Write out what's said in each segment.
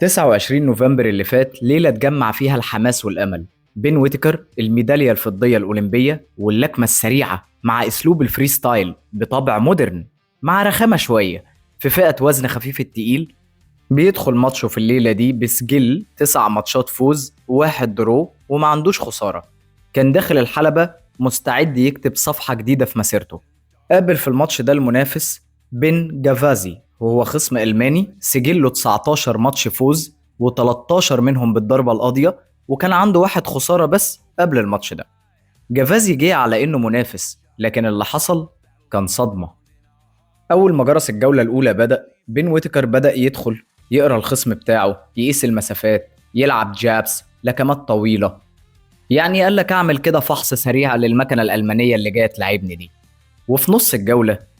29 نوفمبر اللي فات ليلة اتجمع فيها الحماس والأمل بين ويتكر الميدالية الفضية الأولمبية واللكمة السريعة مع أسلوب الفري ستايل بطابع مودرن مع رخامة شوية في فئة وزن خفيف التقيل. بيدخل ماتشه في الليلة دي بسجل 9 ماتشات فوز واحد درو وما عندوش خسارة. كان داخل الحلبة مستعد يكتب صفحة جديدة في مسيرته. قابل في الماتش ده المنافس بن جافازي وهو خصم ألماني سجله 19 ماتش فوز و13 منهم بالضربة القاضية، وكان عنده واحد خسارة بس قبل الماتش ده. جافازي جه على إنه منافس، لكن اللي حصل كان صدمة. أول ما جرس الجولة الأولى بن ويتكر بدأ يدخل يقرأ الخصم بتاعه، يقيس المسافات، يلعب جابس لكمات طويلة. يعني قال لك أعمل كده فحص سريع للمكنة الألمانية اللي جاية تلعبني دي. وفي نص الجولة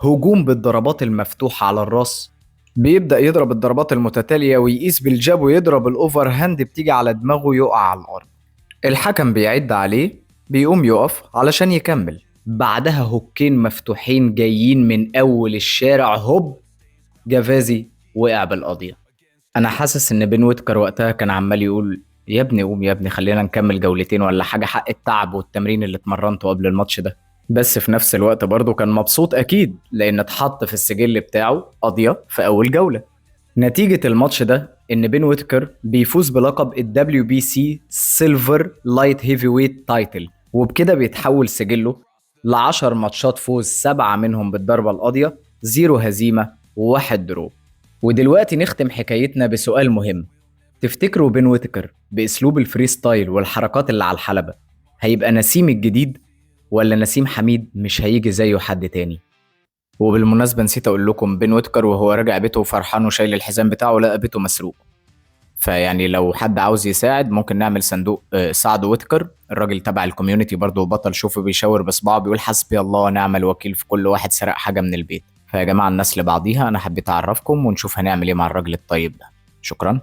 هجوم بالضربات المفتوحة على الراس، بيبدأ يضرب الضربات المتتالية ويقيس بالجاب ويضرب الأوفر هاند بتيجي على دماغه يقع على الأرض. الحكم بيعد عليه، بيقوم يقف علشان يكمل. بعدها هوكين مفتوحين جايين من أول الشارع، هوب جافازي وقع بالقضية. أنا حاسس إن بين ويتكر وقتها كان عمال يقول يا ابني قوم يا ابني خلينا نكمل جولتين ولا حاجة، حق التعب والتمرين اللي اتمرنته قبل الماتش ده. بس في نفس الوقت برضه كان مبسوط أكيد لأن اتحط في السجل بتاعه قضية في أول جولة. نتيجة الماتش ده إن بين ويتكر بيفوز بلقب ال WBC Silver Light Heavyweight Title، وبكده بيتحول سجله ل10 ماتشات فوز 7 منهم بالضربة القاضية، 0 هزيمة وواحد درو. ودلوقتي نختم حكايتنا بسؤال مهم. تفتكروا بين ويتكر بأسلوب الفري ستايل والحركات اللي على الحلبة هيبقى نسيم الجديد، ولا نسيم حميد مش هيجي زيه حد تاني؟ وبالمناسبة نسيت أقول لكم بين ويتكر وهو راجع بيته فرحان وشايل الحزام بتاعه لقى بيته مسروق. فيعني لو حد عاوز يساعد ممكن نعمل صندوق سعد ويتكر، الراجل تبع الكوميونتي برضه بطل شوفه بيشاور بصباعه بيقول حسبي الله ونعم الوكيل في كل واحد سرق حاجة من البيت. فيا جماعة الناس لبعضيها، أنا حبيت أعرفكم ونشوف هنعمل إيه مع الراجل الطيب ده. شكرا.